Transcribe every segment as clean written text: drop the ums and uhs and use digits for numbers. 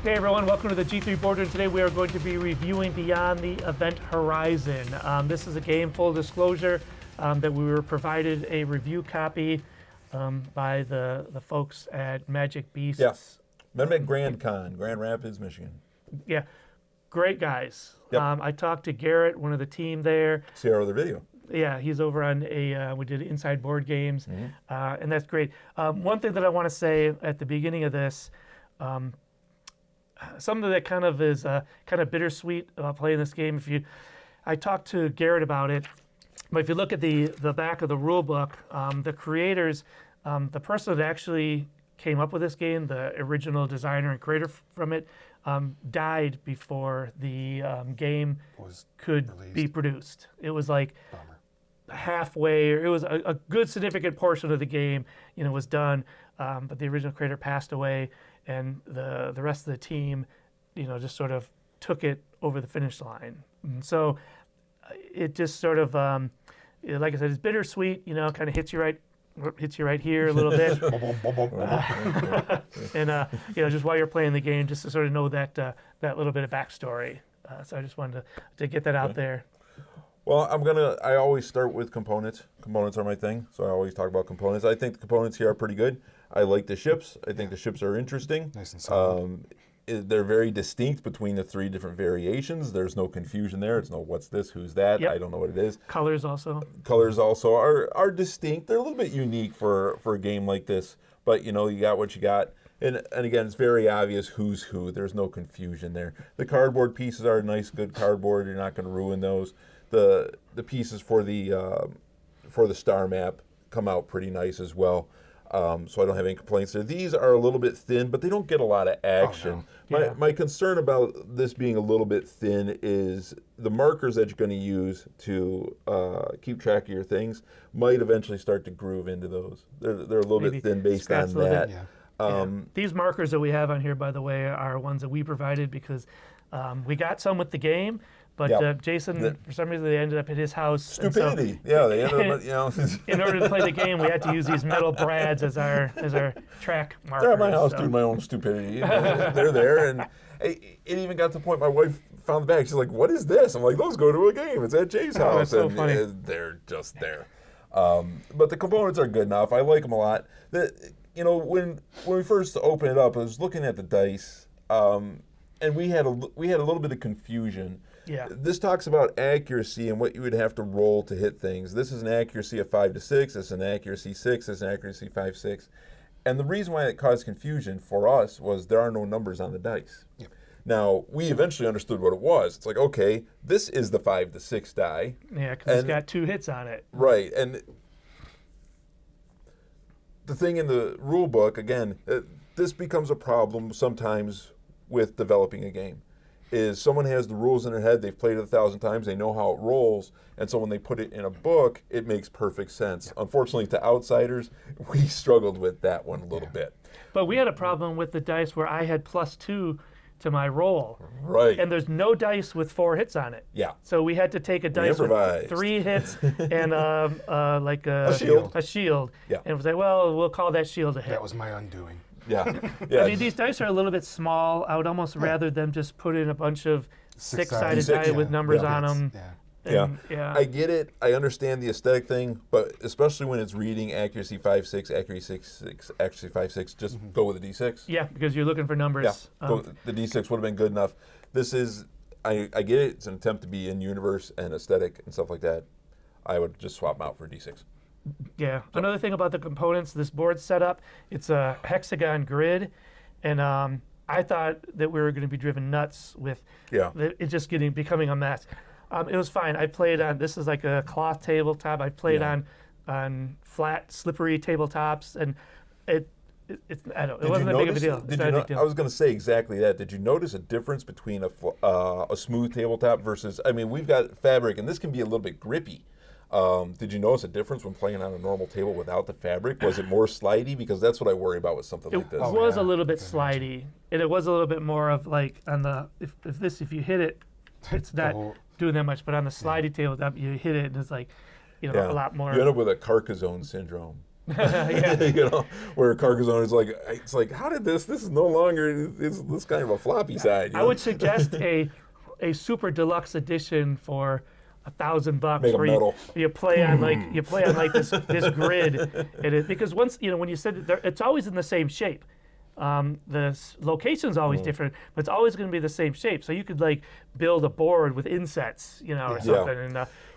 Hey everyone, welcome to the G3 Boardroom. Today we are going to be reviewing Beyond the Event Horizon. This is a game, full disclosure, that we were provided a review copy by the folks at Magic Beasts. Yes. Met them at Grand Con, Grand Rapids, Michigan. Yeah, great guys. Yep. I talked to Garrett, one of the team there. See our other video. Yeah, he's over on we did Inside Board Games, and that's great. One thing that I want to say at the beginning of this, something that kind of is kind of bittersweet about playing this game. I talked to Garrett about it, but if you look at the back of the rule book, the creators, the person that actually came up with this game, the original designer and creator from it, died before the game could be produced. It was like halfway, or it was a good significant portion of the game, was done, but the original creator passed away, and the rest of the team, just sort of took it over the finish line. And so it just sort of, like I said, it's bittersweet. Kind of hits you right here a little bit, and just while you're playing the game, just to sort of know that little bit of backstory. So I just wanted to get that out there. Well, I always start with components. Components are my thing, so I always talk about components. I think the components here are pretty good. I like the ships. I think the ships are interesting. Nice and solid. They're very distinct between the three different variations. There's no confusion there. It's no what's this, who's that. Yep. I don't know what it is. Colors also are distinct. They're a little bit unique for a game like this. But you got what you got. And again, it's very obvious who's who. There's no confusion there. The cardboard pieces are nice, good cardboard. You're not going to ruin those. The pieces for the star map come out pretty nice as well. So I don't have any complaints there. These are a little bit thin, but they don't get a lot of action. Oh, no. My concern about this being a little bit thin is the markers that you're going to use to keep track of your things might eventually start to groove into those. They're a little bit thin based on that. These markers that we have on here, by the way, are ones that we provided because we got some with the game. But Jason, for some reason, they ended up at his house. Stupidity. So, they ended up, in order to play the game, we had to use these metal brads as our track markers. They're at my house doing my own stupidity. They're there, and it even got to the point my wife found the bag. She's like, "What is this?" I'm like, "Those go to a game. It's at Jay's house." That's so funny. They're just there. But the components are good enough. I like them a lot. When we first opened it up, I was looking at the dice, and we had a little bit of confusion. Yeah. This talks about accuracy and what you would have to roll to hit things. This is an accuracy of 5 to 6. This is an accuracy 6. This is an accuracy 5, 6. And the reason why it caused confusion for us was there are no numbers on the dice. Yep. Now, we eventually understood what it was. It's like, okay, this is the 5 to 6 die. Yeah, because it's got 2 hits on it. Right. And the thing in the rule book, again, this becomes a problem sometimes with developing a game. Is someone has the rules in their head, they've played it 1,000 times, they know how it rolls, and so when they put it in a book, it makes perfect sense. Yeah. Unfortunately, to outsiders, we struggled with that one a little bit. But we had a problem with the dice where I had +2 to my roll. Right. And there's no dice with 4 hits on it. Yeah. So we had to take a dice with 3 hits and like a shield. Yeah. And it was like, well, we'll call that shield a hit. That was my undoing. Yeah. I mean, these dice are a little bit small. I would almost rather them just put in a bunch of 6-sided die with numbers on them. Yeah. I get it. I understand the aesthetic thing, but especially when it's reading accuracy 5, 6, accuracy 6, accuracy 5, 6, just go with a D6. Yeah, because you're looking for numbers. Yeah, the D6 would have been good enough. This is, I get it. It's an attempt to be in universe and aesthetic and stuff like that. I would just swap them out for D6. Yeah. So. Another thing about the components, this board setup, it's a hexagon grid, and I thought that we were going to be driven nuts with it just becoming a mess. It was fine. I played on, this is like a cloth tabletop. I played on flat, slippery tabletops, and it wasn't that big of a deal. I was going to say exactly that. Did you notice a difference between a smooth tabletop versus, we've got fabric, and this can be a little bit grippy. Did you notice a difference when playing on a normal table without the fabric? Was it more slidey? Because that's what I worry about with something like this. It was a little bit slidey, and it was a little bit more of like on the if you hit it, it's not doing that much. But on the slidey tabletop, you hit it, and it's like a lot more. You end up with a Carcassonne syndrome. You know, where Carcassonne is like, it's like, how did this is no longer, this kind of a floppy side. You I know? would suggest a super deluxe edition for $1,000 Make 'em where metal. you play on like this grid, and because once when you said that it's always in the same shape. Location's always different, but it's always going to be the same shape. So you could like build a board with insets, or something,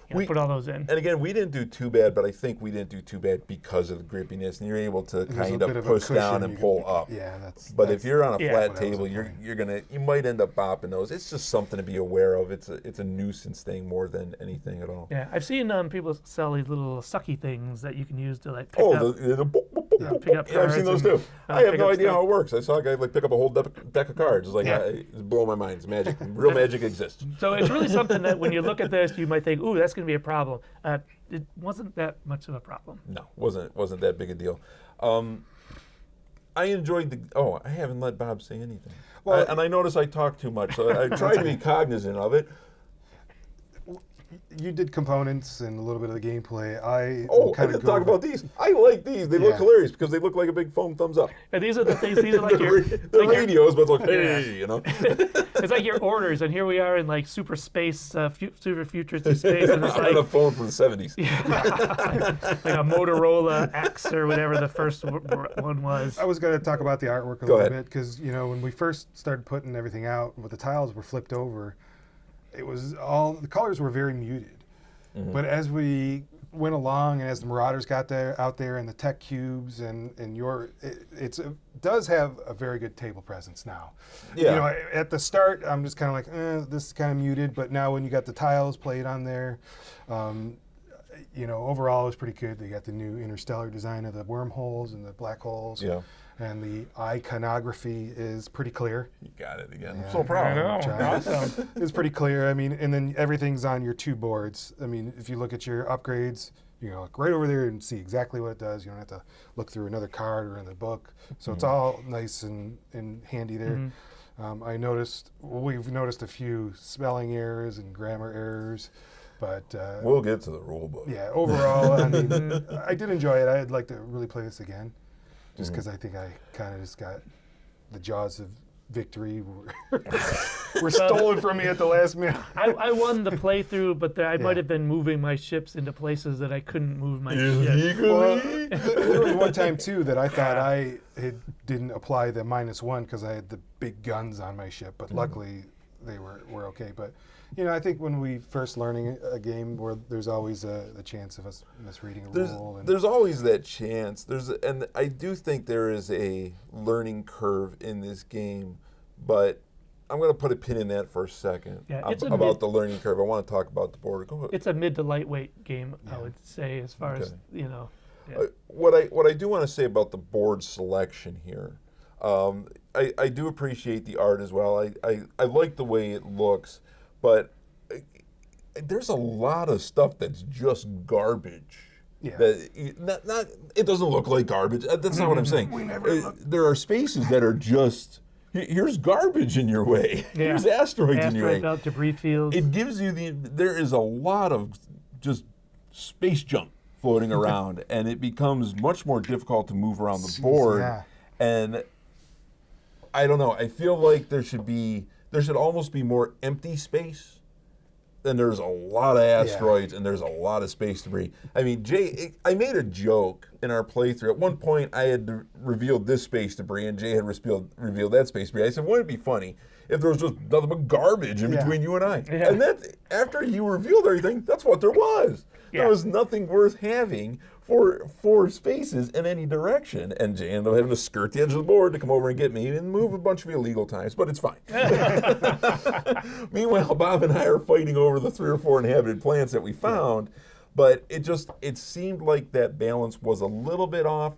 and put all those in. And again, we didn't do too bad, but I think we didn't do too bad because of the grippiness, and you're able to kind of push down and pull up. Yeah, But if you're on a flat what I was table, you might end up bopping those. It's just something to be aware of. It's a nuisance thing more than anything at all. Yeah, I've seen people sell these little sucky things that you can use to like pick Oh, up. Pick up yeah, I've seen those cards too. and, I have pick no up idea stuff. how it works. I saw a guy like pick up a whole deck of cards. It's like, it's blowing my mind. It's magic. Real magic exists. So it's really something that when you look at this, you might think, "Ooh, that's going to be a problem." It wasn't that much of a problem. No, wasn't that big a deal. I enjoyed I haven't let Bob say anything. Well- And I notice I talk too much, so I try to be cognizant of it. You did components and a little bit of the gameplay. I I didn't talk about these. I like these. They look Yeah. hilarious because they look like a big foam thumbs up. And these are the things. These are like your They're like your- radios, but it's like, hey, you know. it's like your orders, and here we are in like super space, super futuristic space, and it's I'm on a like phone from the 70s. like a Motorola X or whatever the first one was. I was going to talk about the artwork a Go little ahead. bit because when we first started putting everything out, when the tiles were flipped over, it was the colors were very muted. But as we went along and as the Marauders got out there and the tech cubes and it does have a very good table presence now. Yeah. At the start I'm just kind of like, this is kind of muted, but now when you got the tiles played on there, overall it was pretty good. They got the new interstellar design of the wormholes and the black holes. Yeah. And the iconography is pretty clear. You got it again. Yeah. I'm so proud. I know. Giant. Awesome. It's pretty clear. I mean, and then everything's on your two boards. I mean, if you look at your upgrades, you can look right over there and see exactly what it does. You don't have to look through another card or in the book. So it's all nice and handy there. We've noticed a few spelling errors and grammar errors, but We'll get to the rule book. yeah, overall, I mean, I did enjoy it. I'd like to really play this again, just because I think I kind of just got the jaws of victory were stolen from me at the last minute. I won the playthrough, but I might have been moving my ships into places that I couldn't move my ship. Well, there was one time too that I thought I didn't apply the -1 because I had the big guns on my ship, but luckily they were okay. But I think when we first learning a game, where there's always the chance of us misreading a rule. There's always that chance. And I do think there is a learning curve in this game, but I'm going to put a pin in that for a second. Yeah, it's about the learning curve. I want to talk about the board. Go ahead. It's a mid to lightweight game, I would say, as far as Yeah. What I do want to say about the board selection here, I do appreciate the art as well. I like the way it looks, but there's a lot of stuff that's just garbage. Yeah. That it doesn't look like garbage. That's not what I'm saying. There are spaces that are just here's garbage in your way. Yeah. Here's asteroids in your way. Asteroid belt, debris fields. It gives you there is a lot of just space junk floating around, and it becomes much more difficult to move around the board. Yeah. And I don't know. I feel like there should almost be more empty space. Then there's a lot of asteroids and there's a lot of space debris. I mean, I made a joke in our playthrough. At one point, I had revealed this space debris, and Jay had revealed that space debris. I said, wouldn't it be funny if there was just nothing but garbage in between you and I? Yeah. And that, after you revealed everything, that's what there was. Yeah. There was nothing worth having for spaces in any direction. And Jay ended up having to skirt the edge of the board to come over and get me and move a bunch of illegal times, but it's fine. Meanwhile, Bob and I are fighting over the 3 or 4 inhabited planets that we found, but it seemed like that balance was a little bit off.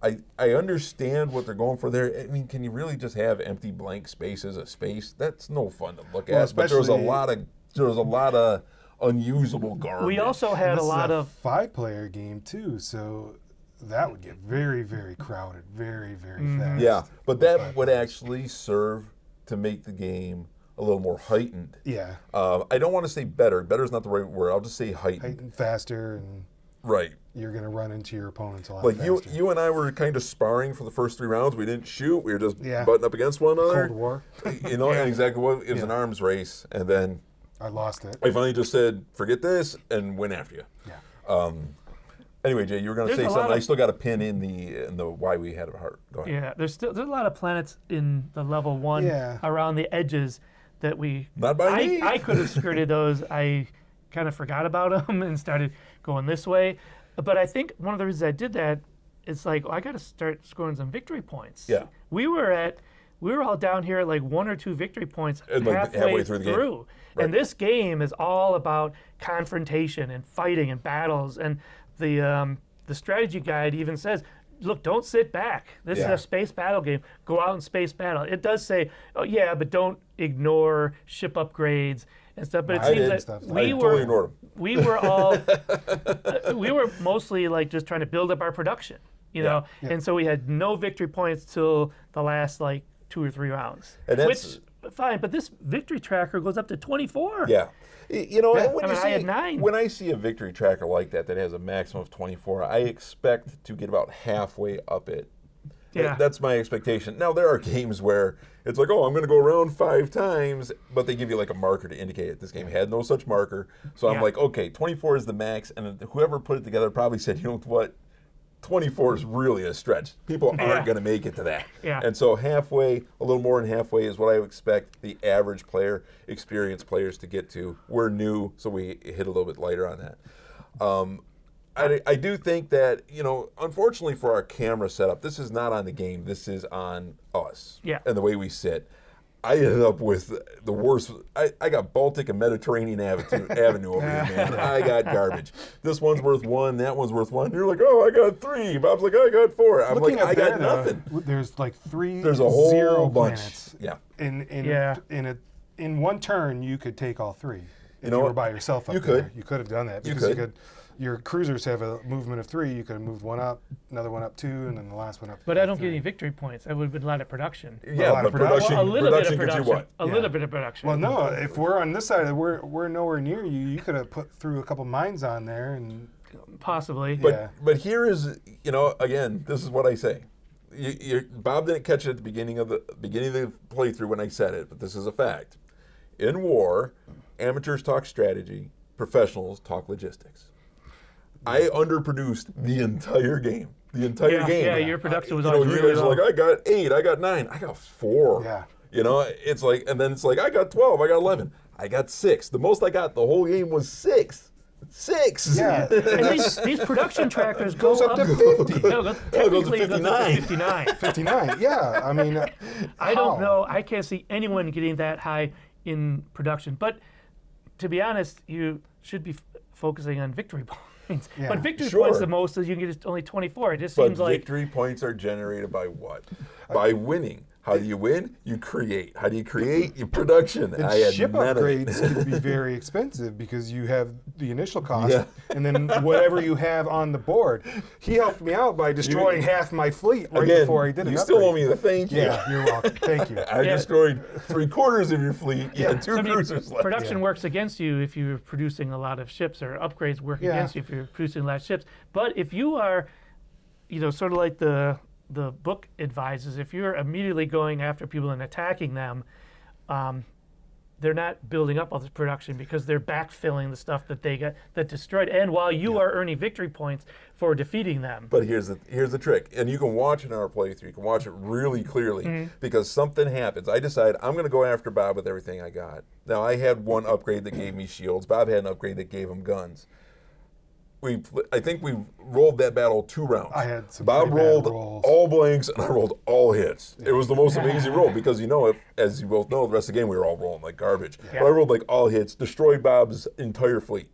I understand what they're going for there. I mean, can you really just have empty blank space as a space? That's no fun to look at. But there was a lot of unusable garbage. We also had a lot of 5-player game too, so that would get very, very crowded, very, very fast. Yeah, but that would actually serve to make the game a little more heightened. Yeah. I don't want to say better. Better is not the right word. I'll just say heightened. Heightened faster and Right. you're going to run into your opponents a lot Like faster. you and I were kind of sparring for the first 3 rounds. We didn't shoot. We were just Yeah. butting up against one another. Cold War. You know, and exactly what it was an arms race, and then I lost it. I finally just said, "Forget this," and went after you. Yeah. Anyway, Jay, you were going to There's say a lot something. I of- still got a pin in the why we had it hard. Go ahead. Yeah, there's a lot of planets in the level 1 Yeah. around the edges that we. Not by me. I could have skirted those. I kind of forgot about them and started going this way. But I think one of the reasons I did that is like, I got to start scoring some victory points. Yeah. We were all down here at like 1 or 2 victory points And, like, halfway through the game. Right. And this game is all about confrontation and fighting and battles. And the strategy guide even says, look, don't sit back. This is Yeah. a space battle game. Go out and space battle. It does say, oh yeah, but don't ignore ship upgrades and stuff. But it I seems did that stuff. we I were totally ignored 'em. we were all we were mostly like just trying to build up our production, you know. Yeah. And so we had no victory points till the last like 2 or 3 rounds. And that's- which fine, but this victory tracker goes up to 24. Yeah. You know, and when I you mean, see, I had 9. when I see a victory tracker like that has a maximum of 24, I expect to get about halfway up it. Yeah. That's my expectation. Now, there are games where it's like, oh, I'm going to go around 5 times, but they give you like a marker to indicate it. This game had no such marker. So I'm Yeah. like, okay, 24 is the max. And whoever put it together probably said, you know what? 24 is really a stretch. People aren't Yeah. going to make it to that. Yeah. And so halfway, a little more than halfway is what I would expect the average player, experienced players to get to. We're new, so we hit a little bit lighter on that. I do think that, you know, unfortunately for our camera setup, this is not on the game. This is on us. Yeah. And the way we sit. I ended up with the worst. I got Baltic and Mediterranean Avenue over here, man. I got garbage. This one's worth 1. That one's worth 1. You're like, oh, I got 3. Bob's like, I got 4. I'm Looking like, I at got that, nothing. There's like 3 There's a whole 0 bunch. planets. Yeah. In one turn, you could take all 3. If know you were what? by yourself up You there. could. You could have done that You because could. your cruisers have a movement of 3. You could have moved one up, another one up 2, and then the last one up. But I don't get 3. any victory points. That would have been a lot of production. Yeah, lot but of production. Well, a little bit of production gives production. you what? A little bit of production. Well, no. If we're on this side, we're nowhere near you. You could have put through a couple mines on there, and Possibly. But Yeah. but here is, you know, again, this is what I say. Bob didn't catch it at the beginning of the playthrough when I said it, but this is a fact. In war, amateurs talk strategy, professionals talk logistics. I underproduced the entire game. The entire Yeah, game. yeah, your production was you know, always you really guys are low. like, I got 8, I got 9, I got 4. Yeah. You know, it's like, and then it's like, I got 12, I got 11, I got 6. The most I got the whole game was 6. 6. yeah, And these production trackers goes up to 50. No, technically it goes up to 59. 59. 59. Yeah, I mean, I don't how? know. I can't see anyone getting that high in production. But to be honest, you should be focusing on victory points. Yeah. But victory Sure. points, the most is you can get is only 24. It just But seems like victory points are generated by what? By winning. How do you win? You create. How do you create? You production. And I had ship none of it. upgrades could be very expensive because you have the initial cost Yeah. and then whatever you have on the board. He helped me out by destroying half my fleet right Again, before he did it. you still owe me the thank you. Yeah, you're welcome. Thank you. I Yeah. destroyed 3/4 of your fleet. You had 2 I mean, cruisers left. production Yeah. works against you if you're producing a lot of ships, or upgrades work Yeah. against you if you're producing a lot of ships. But if you are, you know, sort of like the book advises, if you're immediately going after people and attacking them, they're not building up all this production because they're backfilling the stuff that they got that destroyed. And while you are earning victory points for defeating them, But here's the trick, and you can watch it in our playthrough. You can watch it really clearly Mm-hmm. because something happens. I decide I'm going to go after Bob with everything I got. Now I had one upgrade that gave me shields. Bob had an upgrade that gave him guns. I think we rolled that battle 2 rounds. I had some Bob pretty bad rolled rolls. all blanks and I rolled all hits. It was the most amazing roll because you know, as you both know, the rest of the game we were all rolling like garbage. Yeah. But I rolled like all hits, destroyed Bob's entire fleet.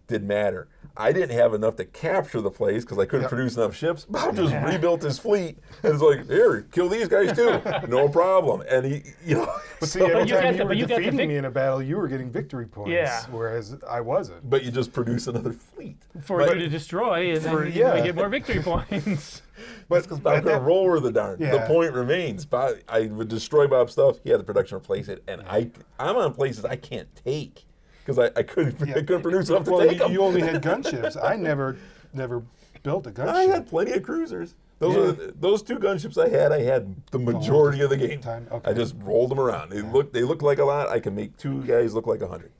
Didn't matter. I didn't have enough to capture the place because I couldn't Yep. produce enough ships. Bob just rebuilt his fleet and it's like, here, kill these guys too, no problem. And he, you know, But see, so- every you time got you the- were but you got the defeating vic- me in a battle, you were getting victory points, Yeah. whereas I wasn't. but you just produce another fleet. for But- you to destroy, and then For- you yeah. get more victory points. But Because Bob couldn't roll over the darn. The Yeah. point remains. Bob, I would destroy Bob's stuff. He had the production replace it, and I'm on places I can't take. because I couldn't produce enough to Well, take them. you only had gunships. I never built a I gunship. had plenty of cruisers. Those two gunships I had the majority of the game. Time, okay. I just rolled them around. They look like a lot. I can make 2 guys look like 100.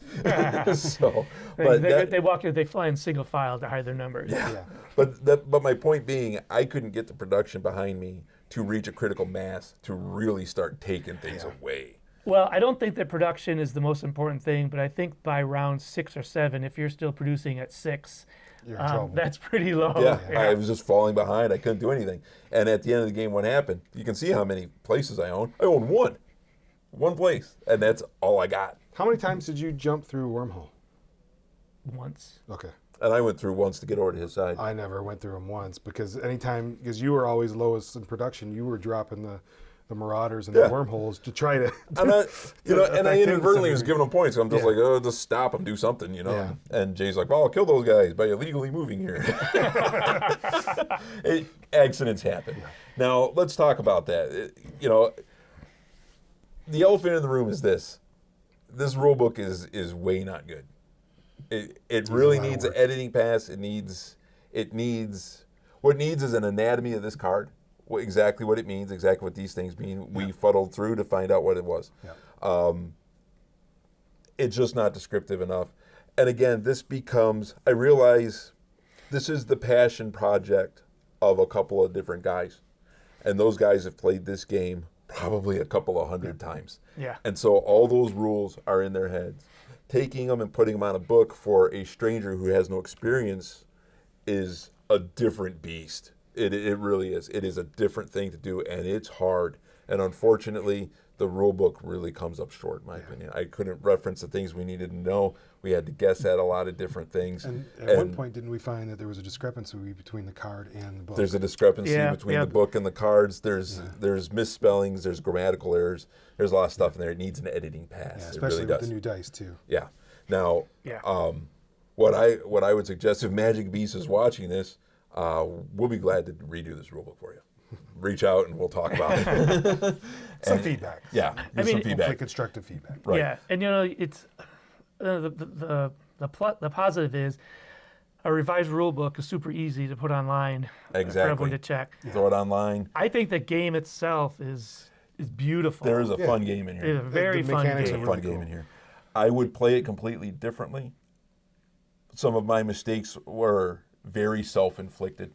So, but they fly in single file to hide their numbers. Yeah. But my point being, I couldn't get the production behind me to reach a critical mass to really start taking things away. Well, I don't think that production is the most important thing, but I think by round 6 or 7, if you're still producing at 6, You're in trouble. that's pretty low. Yeah, I was just falling behind. I couldn't do anything. And at the end of the game, what happened? You can see how many places I own. I own one place, and that's all I got. How many times did you jump through a wormhole? Once. Okay. And I went through once to get over to his side. I never went through them once because because you were always lowest in production, you were dropping the Marauders and the wormholes to try to. I'm not, and I affect him to inadvertently some was degree. giving him points. I'm just Yeah. like, oh, just stop him, do something, Yeah. And Jay's like, well, I'll kill those guys by illegally moving here. Accidents happen. Now, let's talk about that. The elephant in the room is this. This rule book is way not good. It really a lot of needs an work. editing pass. What it needs is an anatomy of this card. Exactly what it means, exactly what these things mean. We fuddled through to find out what it was. Yeah. It's just not descriptive enough. And again, I realize this is the passion project of a couple of different guys. And those guys have played this game probably a couple of 100 times. Yeah. And so all those rules are in their heads. Taking them and putting them on a book for a stranger who has no experience is a different beast. It really is. It is a different thing to do, and it's hard. And unfortunately, the rule book really comes up short, in my opinion. I couldn't reference the things we needed to know. We had to guess at a lot of different things. And at one point, didn't we find that there was a discrepancy between the card and the book? There's a discrepancy Yeah, between yeah. the book and the cards. There's misspellings. There's grammatical errors. There's a lot of stuff in there. It needs an editing pass. Yeah, It especially really with does. the new dice too. Yeah. Now, Yeah. what I would suggest if Magic Beast is watching this, we'll be glad to redo this rulebook for you. Reach out and we'll talk about it. Some feedback. Yeah, give some mean, Hopefully feedback. constructive feedback. Right. Yeah, and it's the positive is a revised rule book is super easy to put online for Exactly. everyone to check. Throw it online. I think the game itself is beautiful. There is a fun game in It's here. a very the fun mechanics game. are Fun really game cool. in here. I would play it completely differently. Some of my mistakes were very self-inflicted.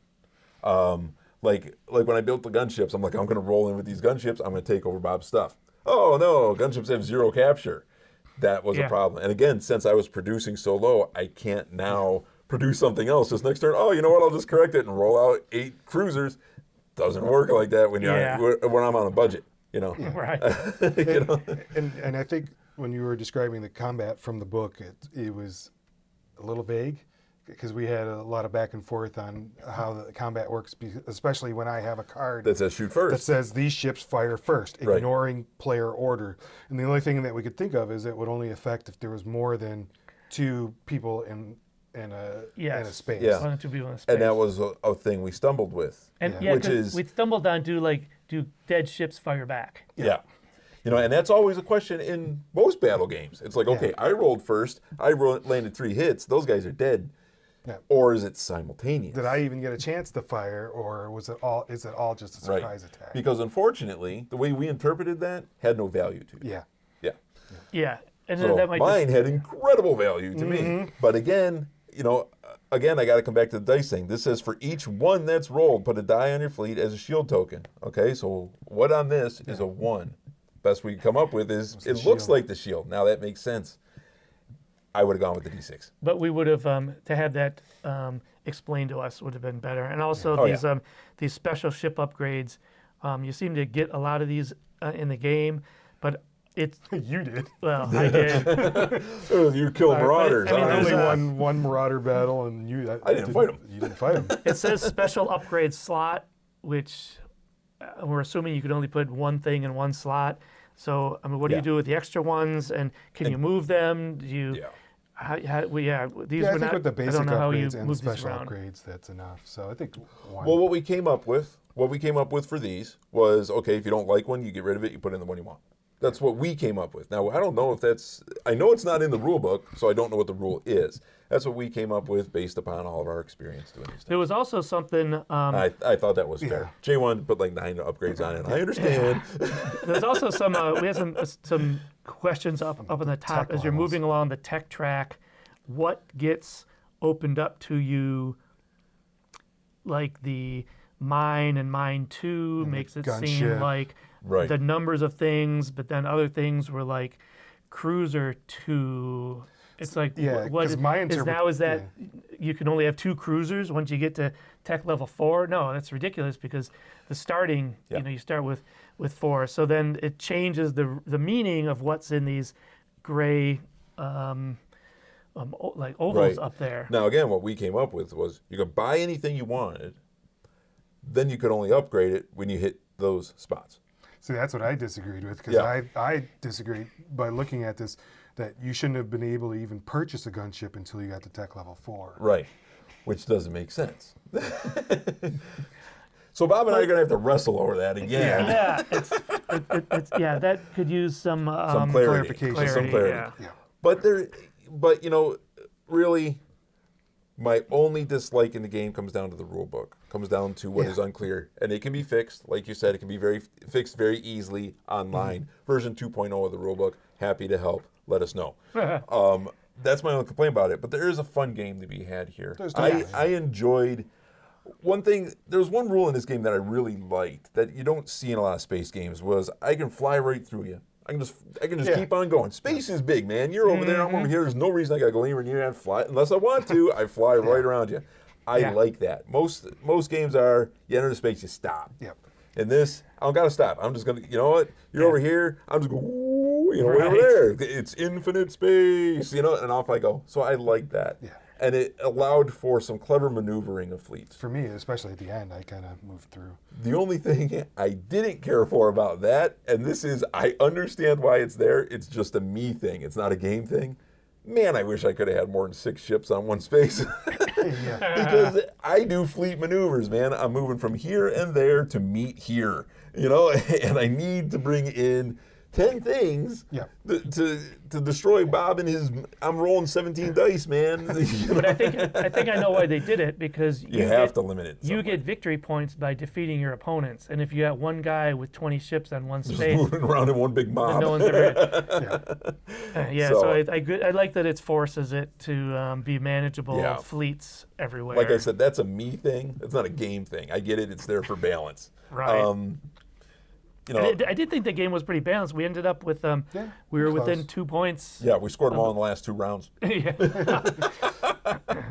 Like when I built the gunships, I'm like, I'm going to roll in with these gunships. I'm going to take over Bob's stuff. Oh no, gunships have 0 capture. That was a Yeah. problem. And again, since I was producing so low, I can't now produce something else. Just next turn, oh, you know what? I'll just correct it and roll out 8 cruisers. Doesn't work like that when when I'm on a budget. Right. And I think when you were describing the combat from the book, it was a little vague because we had a lot of back and forth on how the combat works, especially when I have a card That says shoot that first. says these ships fire first, Right. ignoring player order. And the only thing that we could think of is it would only affect if there was more than 2 people in a space. Yeah. One or two people in space. And that was a thing we stumbled with. And Yeah. yeah, Which 'cause is- we stumbled on do dead ships fire back? Yeah. And that's always a question in most battle games. It's like, okay, I rolled first. Landed 3 hits. Those guys are dead. Yeah. Or is it simultaneous? Did I even get a chance to fire, or is it all just a surprise attack? Because unfortunately, the way we interpreted that had no value to you. Yeah. Yeah. Yeah, and So that might mine had incredible value to me. But again, I got to come back to the dice thing. This says for each 1 that's rolled, put a die on your fleet as a shield token. Okay, so what on this is a 1? Best we can come up with is it looks shield. like the shield. Now that makes sense. I would have gone with the D6. But we would have to have that explained to us would have been better. And also Oh, these special ship upgrades. You seem to get a lot of these in the game, but it's You did. well, I did. You killed marauders. I mean, huh? there's Only one marauder battle, and you. I didn't fight 'em. You didn't fight him. It says special upgrade slot, which we're assuming you could only put one thing in one slot. So I mean, what do Yeah. you do with the extra ones? And can you move them? Do you? Yeah. These Yeah, I were think not. with the I basic don't know how you upgrades and the move these special around. upgrades, that's enough. So I think one. Well, what we came up with for these was, okay, if you don't like one, you get rid of it, you put in the one you want. That's what we came up with. Now, I don't know if that's, I know it's not in the rule book, so I don't know what the rule is. That's what we came up with based upon all of our experience doing these things. There was also something. I thought that was fair. J1 put like 9 upgrades on it. I understand. There's also some. We had some questions up in the top Tech as you're levels. moving along the tech track. What gets opened up to you? Like the mine and mine 2 And the makes it seem gunship. like Right. the numbers of things, but then other things were like cruiser 2. It's like Yeah, what 'cause is, my is now is that you can only have 2 cruisers once you get to tech level 4? No, that's ridiculous because the starting, Yeah. you start with 4. So then it changes the meaning of what's in these gray like ovals Right. up there. Now, again, what we came up with was you could buy anything you wanted, then you could only upgrade it when you hit those spots. See, that's what I disagreed with because Yeah. I disagreed by looking at this that you shouldn't have been able to even purchase a gunship until you got to tech level 4. Right. Which doesn't make sense. So Bob and I are going to have to wrestle over that again. Yeah, it's that could use some Some clarity. clarification. Some clarity. Yeah. Yeah. But really, my only dislike in the game comes down to the rule book. Comes down to what is unclear, and it can be fixed. Like you said, it can be fixed very easily online. Version 2.0 of the rule book. Happy to help. Let us know. That's my only complaint about it. But there is a fun game to be had here. There's I definitely. enjoyed. One thing, there was one rule in this game that I really liked that you don't see in a lot of space games was I can fly right through you. I can just Yeah. keep on going. Space is big, man. You're over there, I'm over here. There's no reason I gotta go anywhere near and fly unless I want to. I fly right around you. I Yeah. like that. Most games are you enter the space, you stop. Yep. In this, I don't gotta stop. I'm just gonna, you know what? You're over here. I'm just going, way over Right. there. It's infinite space, and off I go. So I like that. Yeah. And it allowed for some clever maneuvering of fleets. For me, especially at the end, I kind of moved through. The only thing I didn't care for about that, and this is, I understand why it's there, it's just a me thing, it's not a game thing. Man, I wish I could have had more than 6 ships on one space. Yeah. Because I do fleet maneuvers, man. I'm moving from here and there to meet here, and I need to bring in 10 things Yeah. to destroy Bob and his. I'm rolling 17 dice, man. But I think I know why they did it because you have to limit it. You somewhere. get victory points by defeating your opponents, and if you got one guy with 20 ships on one Just space, moving around in one big mob. then no one's ever. Yeah. Yeah, So- so I like that it forces it to be manageable Yeah. fleets everywhere. Like I said, that's a me thing. It's not a game thing. I get it. It's there for balance. Right. I did think the game was pretty balanced. We ended up with we were within close. 2 points. Yeah, we scored them all in the last 2 rounds. yeah.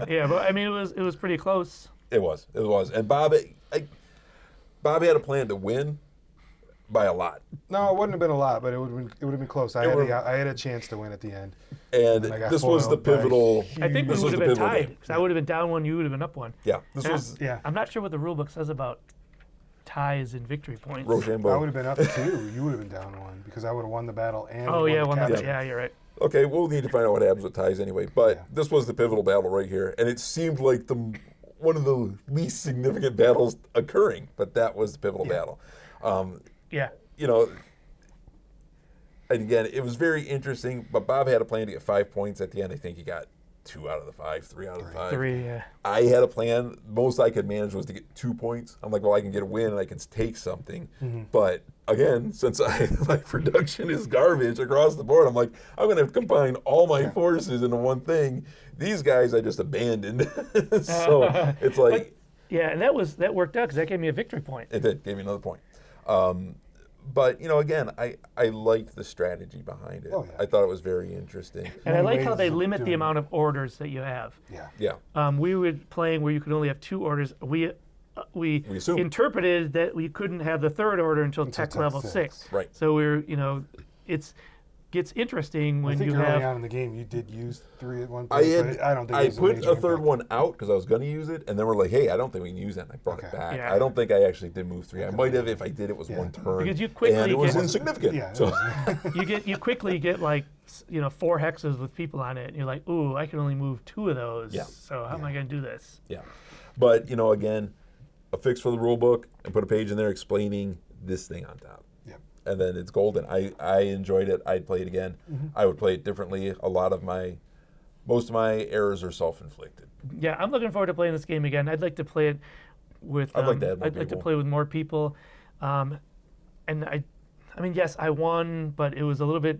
Yeah, but I mean it was pretty close. It was. And Bob had a plan to win by a lot. No, it wouldn't have been a lot, but it would have been close. I had a chance to win at the end. And I got this was the foiled by pivotal. I think we this would was have the been pivotal tied game. because I would have been down 1, you would have been up 1. Yeah, this Yeah. was Yeah. I'm not sure what the rule book says about ties and victory points. I Rochambeau. would have been up 2. You would have been down 1 because I would have won the battle and Oh won yeah, the one capture. yeah, you're right. Okay, we'll need to find out what happens with ties anyway. But Yeah. this was the pivotal battle right here, and it seemed like one of the least significant battles occurring. But that was the pivotal battle. Yeah. And again, it was very interesting. But Bob had a plan to get 5 points at the end. I think he got 2 out of the 5, 3 out of the 5. 3, yeah. I had a plan. Most I could manage was to get 2 points. I'm like, well, I can get a win and I can take something. But again, since my production is garbage across the board, I'm like, I'm going to combine all my forces into one thing. These guys I just abandoned. So it's like, Yeah, and that worked out because that gave me a victory point. it did, gave me another point. But, again, I liked the strategy behind it. Oh, yeah. I thought it was very interesting. And I Many like how ways they of limit the doing amount of orders that you have. Yeah. Yeah. We were playing where you could only have 2 orders. We assumed. interpreted that we couldn't have the 3rd order until tech tech level 6. 6. Right. So it gets interesting I when think you early have. on in the game you did use 3 at one I point, but I don't think I it was put major a third impact. one out because I was going to use it, and then we're like, hey, I don't think we can use that, and I brought it Okay. back. Yeah. I don't think I actually did move 3. I might have. If I did, it was Yeah. 1 turn. Because you quickly and it was get- insignificant. Yeah. So you quickly get like 4 hexes with people on it, and you're like, ooh, I can only move 2 of those. Yeah. So how am I going to do this? yeah, but again, a fix for the rule book and put a page in there explaining this thing on top. Yep. and then it's golden. I enjoyed it. I'd play it again. I would play it differently. Most of my errors are self-inflicted. Yeah, I'm looking forward to playing this game again. I'd like to play it with. I'd like to add more I'd like to people. play with more people, and I mean, yes, I won, but it was a little bit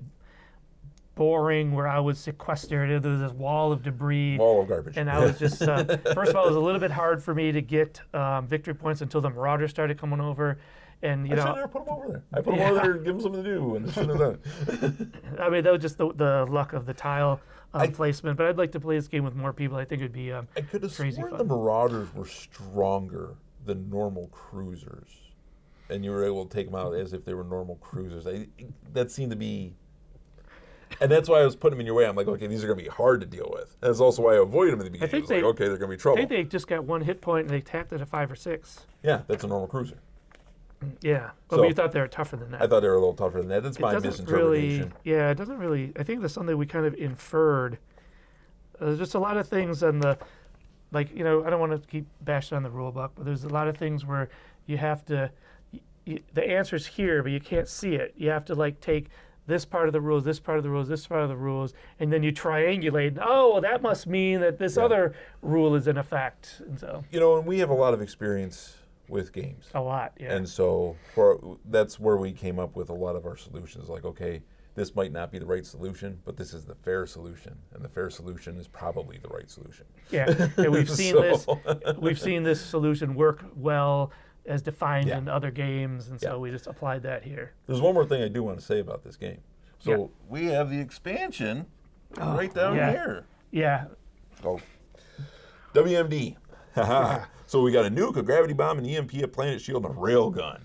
boring where I was sequestered. There was this wall of debris. Wall of garbage. And I was just, first of all, it was a little bit hard for me to get victory points until the Marauders started coming over. And, you I should know, have never put them over there. I put them over there and give them something to do, and I shouldn't have done it. I mean, that was just the luck of the tile placement. But I'd like to play this game with more people. I think it'd be I could have crazy sworn fun. the Marauders were stronger than normal cruisers, and you were able to take them out as if they were normal cruisers. That seemed to be, and that's why I was putting them in your way. I'm like, okay, these are going to be hard to deal with. And that's also why I avoided them in the beginning. think I was like, they- okay, they're going to be I trouble. think they just got one hit point and they tapped it at 5 or 6. Yeah, that's a normal cruiser. Yeah. But So- you thought they were tougher than that. I thought they were a little tougher than that. That's my doesn't really, misinterpretation. yeah, it doesn't really. I think that's something we kind of inferred. There's just a lot of things on the, like, you know, I don't want to keep bashing on the rule book, but there's a lot of things where you have to, the answer's here, but you can't see it. You have to, like, take this part of the rules, this part of the rules, this part of the rules, and then you triangulate. And, oh, well, that must mean that this other rule is in effect. And so, You know, and we have a lot of experience with games. a lot, yeah. And so that's where we came up with a lot of our solutions. Like, okay, this might not be the right solution, but this is the fair solution, and the fair solution is probably the right solution. Yeah, and we've seen So- we've seen this solution work well as defined Yeah. in other games, and so Yeah. we just applied that here. There's one more thing I do want to say about this game. So Yeah. we have the expansion right down yeah. here. Yeah, Oh, WMD. Haha. So we got a nuke, a gravity bomb, an EMP, a planet shield, and a railgun.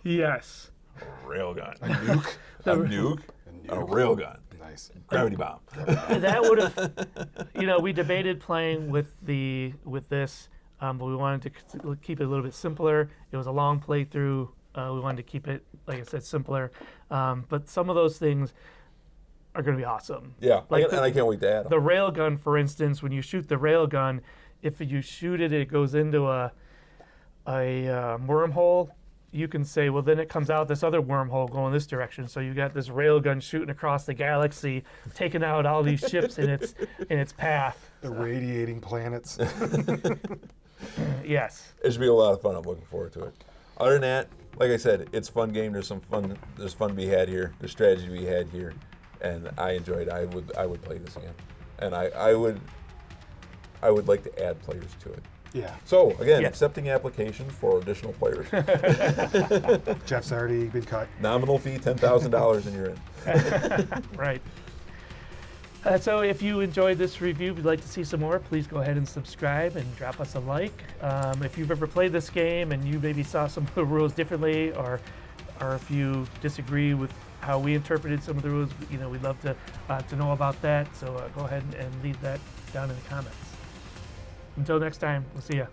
yes. A railgun. A nuke. A nuke. A railgun. Nice. Gravity bomb. That would have, you know, we debated playing with this, but we wanted to keep it a little bit simpler. It was a long playthrough. We wanted to keep it, like I said, simpler. But some of those things are going to be awesome. Yeah, Like and I can't wait to add them. The railgun, for instance, when you shoot the railgun, if you shoot it, it goes into a wormhole. You can say, well, then it comes out this other wormhole going this direction. So you got this railgun shooting across the galaxy, taking out all these ships in its path. Irradiating planets. Yes. It should be a lot of fun. I'm looking forward to it. Other than that, like I said, it's a fun game. There's fun to be had here. There's strategy to be had here, and I enjoyed it. I would play this again, and I would like to add players to it. Yeah. So again, Yeah. accepting applications for additional players. Jeff's already been cut. Nominal fee $10,000 and you're in. Right. So if you enjoyed this review, if you'd like to see some more, please go ahead and subscribe and drop us a like. If you've ever played this game and you maybe saw some of the rules differently, or if you disagree with how we interpreted some of the rules, you know, we'd love to know about that. So go ahead and leave that down in the comments. Until next time, we'll see ya.